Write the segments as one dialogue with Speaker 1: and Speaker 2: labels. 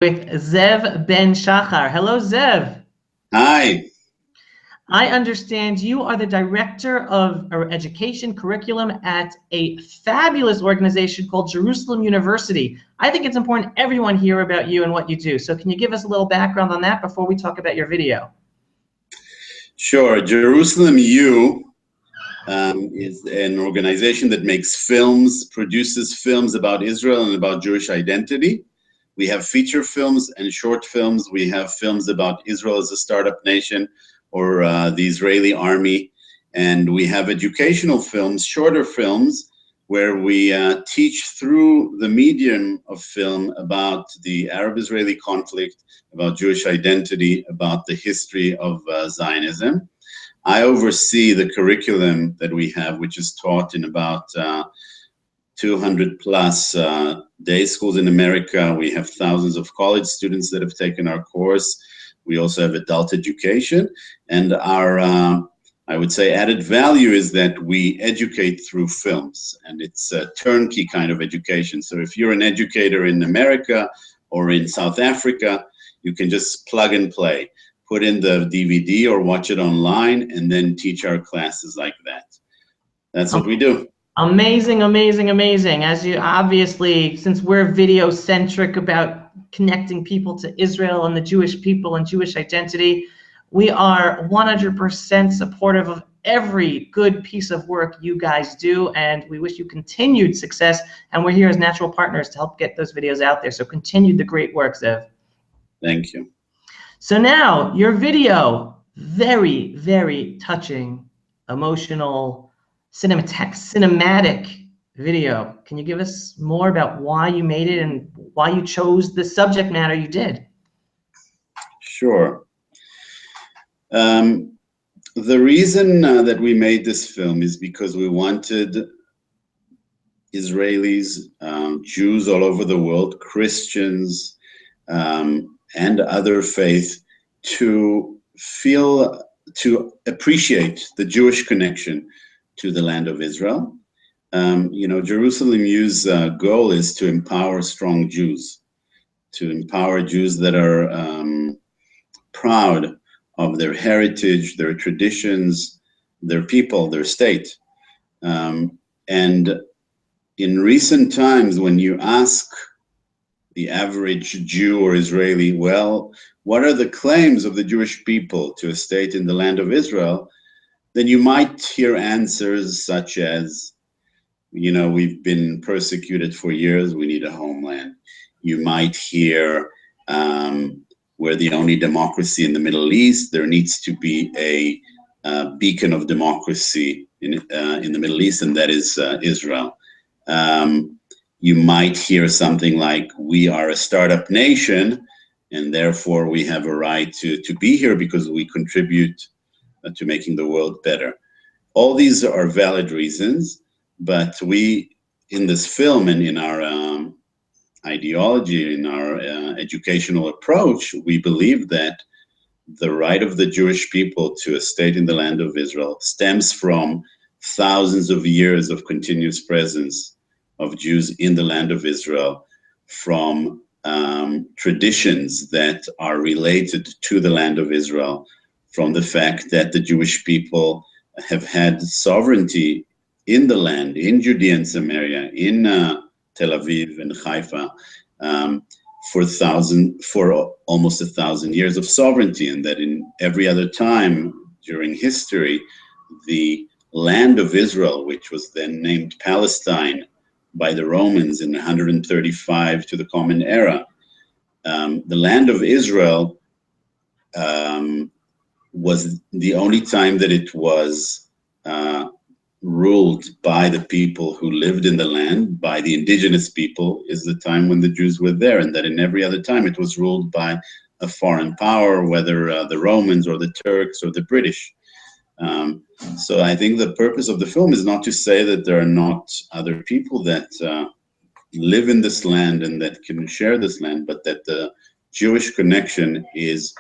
Speaker 1: with Zeev Ben Shachar. Hello, Zeev.
Speaker 2: Hi.
Speaker 1: I understand you are the director of education curriculum at a fabulous organization called Jerusalem University. I think it's important everyone hear about you and what you do. So can you give us a little background on that before we talk about your video?
Speaker 2: Sure. Jerusalem U is an organization that makes films, produces films about Israel and about Jewish identity. We have feature films and short films. We have films about Israel as a startup nation or the Israeli army. And we have educational films, shorter films, where we teach through the medium of film about the Arab-Israeli conflict, about Jewish identity, about the history of Zionism. I oversee the curriculum that we have, which is taught in about 200 plus day schools in America. We have thousands of college students that have taken our course. We also have adult education. And our, I would say, added value is that we educate through films. And it's a turnkey kind of education. So if you're an educator in America or in South Africa, you can just plug and play. Put in the DVD or watch it online and then teach our classes like that. That's what we do.
Speaker 1: Amazing, amazing, amazing. As you obviously, since we're video centric about connecting people to Israel and the Jewish people and Jewish identity, we are 100% supportive of every good piece of work you guys do, and we wish you continued success. And we're here as natural partners to help get those videos out there. So continue the great work, Zev.
Speaker 2: Thank you.
Speaker 1: So now your video, very, very touching, emotional, cinematic video. Can you give us more about why you made it and why you chose the subject matter you did?
Speaker 2: Sure. The reason that we made this film is because we wanted Israelis, Jews all over the world, Christians, and other faiths to feel, to appreciate the Jewish connection to the land of Israel. You know, Jerusalem U's goal is to empower strong Jews, to empower Jews that are proud of their heritage, their traditions, their people, their state. And in recent times, when you ask the average Jew or Israeli, well, what are the claims of the Jewish people to a state in the land of Israel? Then you might hear answers such as, you know, we've been persecuted for years, we need a homeland. You might hear, we're the only democracy in the Middle East, there needs to be a beacon of democracy in the Middle East, and that is Israel. You might hear something like, we are a startup nation, and therefore we have a right to be here because we contribute to making the world better. All these are valid reasons, but we, in this film and in our ideology, in our educational approach, we believe that the right of the Jewish people to a state in the land of Israel stems from thousands of years of continuous presence of Jews in the land of Israel, from traditions that are related to the land of Israel, from the fact that the Jewish people have had sovereignty in the land, in Judea and Samaria, in Tel Aviv and Haifa, for almost 1,000 years of sovereignty, and that in every other time during history, the land of Israel, which was then named Palestine by the Romans in 135 to the Common Era, the land of Israel was the only time that it was ruled by the people who lived in the land, by the indigenous people, is the time when the Jews were there, and that in every other time it was ruled by a foreign power, whether the Romans or the Turks or the British. So I think the purpose of the film is not to say that there are not other people that live in this land and that can share this land, but that the Jewish connection is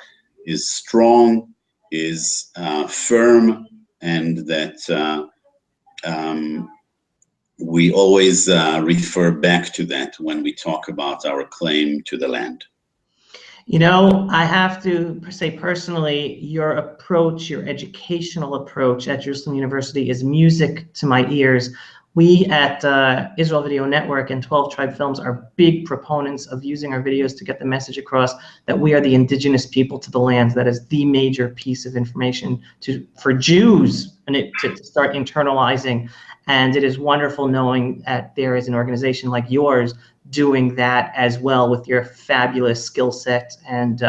Speaker 2: strong, is firm, and that we always refer back to that when we talk about our claim to the land.
Speaker 1: You know, I have to say personally, your approach, your educational approach at Jerusalem University is music to my ears. We at Israel Video Network and 12 Tribe Films are big proponents of using our videos to get the message across that we are the indigenous people to the land. That is the major piece of information for Jews and to start internalizing. And it is wonderful knowing that there is an organization like yours doing that as well with your fabulous skill set and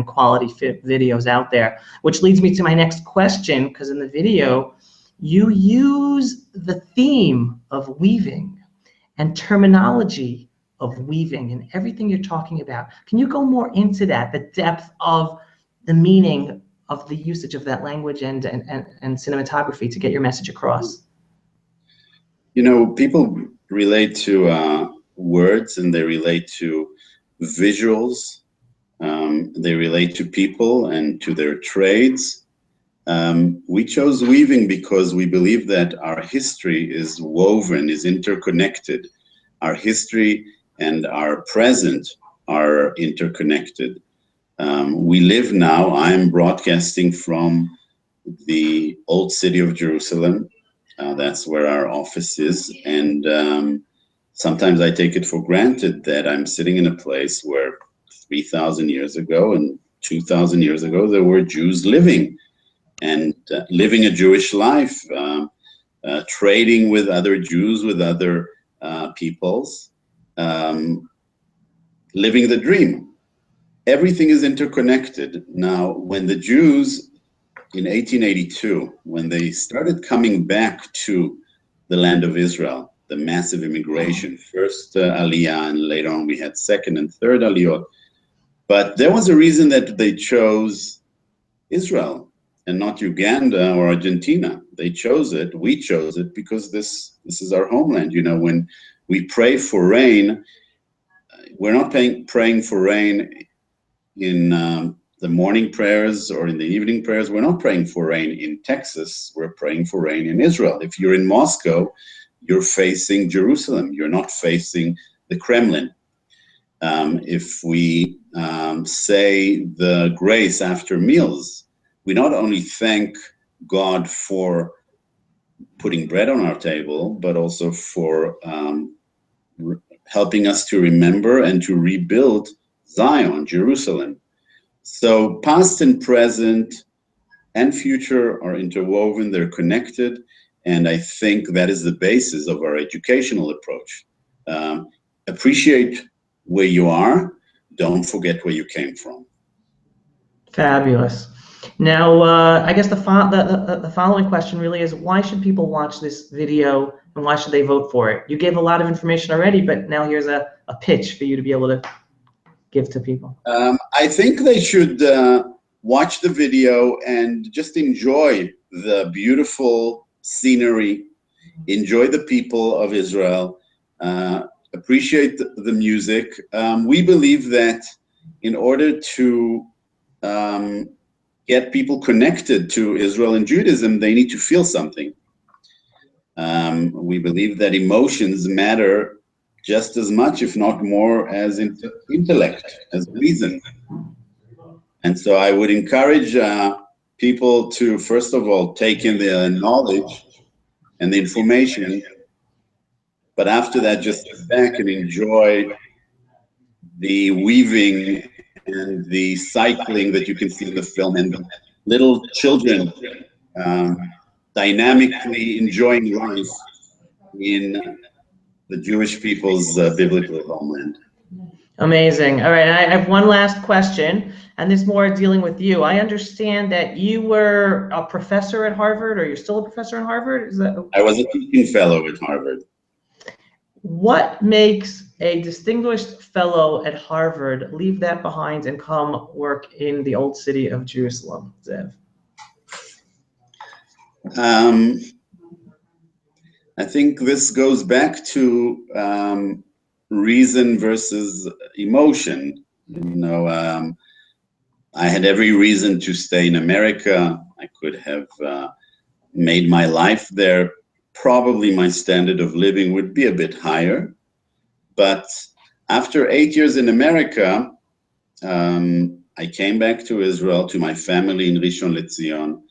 Speaker 1: quality fit videos out there. Which leads me to my next question, because in the video, you use the theme of weaving and terminology of weaving and everything you're talking about. Can you go more into that, the depth of the meaning of the usage of that language and cinematography to get your message across?
Speaker 2: You know, people relate to words and they relate to visuals. They relate to people and to their trades. We chose weaving because we believe that our history is woven, is interconnected. Our history and our present are interconnected. We live now, I'm broadcasting from the old city of Jerusalem. That's where our office is. And sometimes I take it for granted that I'm sitting in a place where 3,000 years ago and 2,000 years ago, there were Jews living and living a Jewish life, trading with other Jews, with other peoples, living the dream. Everything is interconnected. Now, when the Jews in 1882, when they started coming back to the land of Israel, the massive immigration, first Aliyah, and later on we had second and third Aliyot. But there was a reason that they chose Israel and not Uganda or Argentina. They chose it, we chose it, because this is our homeland. You know, when we pray for rain, we're not praying for rain in the morning prayers or in the evening prayers. We're not praying for rain in Texas, we're praying for rain in Israel. If you're in Moscow, you're facing Jerusalem, you're not facing the Kremlin. If we say the grace after meals, we not only thank God for putting bread on our table, but also for helping us to remember and to rebuild Zion, Jerusalem. So past and present and future are interwoven, they're connected, and I think that is the basis of our educational approach. Appreciate where you are, don't forget where you came from.
Speaker 1: Fabulous. Now, I guess the following question really is, why should people watch this video and why should they vote for it? You gave a lot of information already, but now here's a pitch for you to be able to give to people.
Speaker 2: I think they should watch the video and just enjoy the beautiful scenery, enjoy the people of Israel, appreciate the music. We believe that in order to get people connected to Israel and Judaism, they need to feel something. We believe that emotions matter just as much, if not more, as intellect, as reason. And so I would encourage people to, first of all, take in the knowledge and the information, but after that, just sit back and enjoy the weaving and the cycling that you can see in the film, and little children dynamically enjoying life in the Jewish people's biblical homeland.
Speaker 1: Amazing. All right, I have one last question, and this more dealing with you. I understand that you were a professor at Harvard, or you're still a professor at Harvard? Is that...
Speaker 2: I was a teaching fellow at Harvard.
Speaker 1: What makes a distinguished fellow at Harvard leave that behind and come work in the old city of Jerusalem, Zeev?
Speaker 2: I think this goes back to reason versus emotion. You know, I had every reason to stay in America. I could have made my life there. Probably my standard of living would be a bit higher. But after 8 years in America, I came back to Israel, to my family in Rishon LeZion.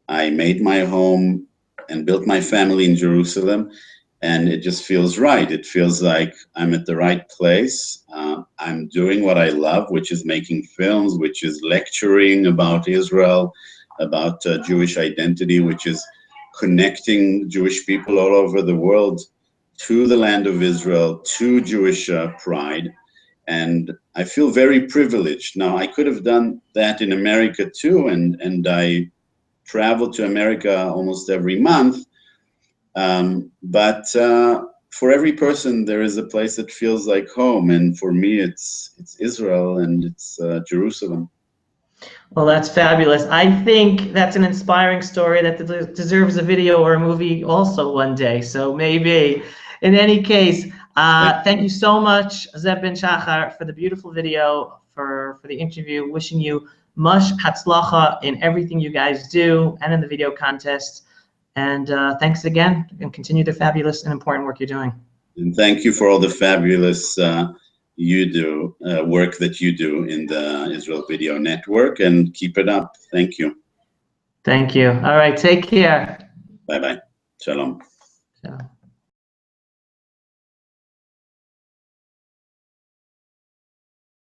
Speaker 2: I made my home and built my family in Jerusalem, and it just feels right. It feels like I'm at the right place. I'm doing what I love, which is making films, which is lecturing about Israel, about Jewish identity, which is connecting Jewish people all over the world to the land of Israel, to Jewish pride. And I feel very privileged. Now, I could have done that in America too, and I travel to America almost every month. But for every person, there is a place that feels like home, and for me, it's Israel and it's Jerusalem.
Speaker 1: Well, that's fabulous. I think that's an inspiring story that deserves a video or a movie also one day. So maybe. In any case, thank you so much, Zeev Ben Shachar, for the beautiful video, for the interview. Wishing you much hatzlacha in everything you guys do and in the video contest. And thanks again, and continue the fabulous and important work you're doing.
Speaker 2: And thank you for all the fabulous work that you do in the Israel Video Network, and keep it up. Thank you.
Speaker 1: Thank you. All right, take care.
Speaker 2: Bye-bye. Shalom.
Speaker 1: Ciao.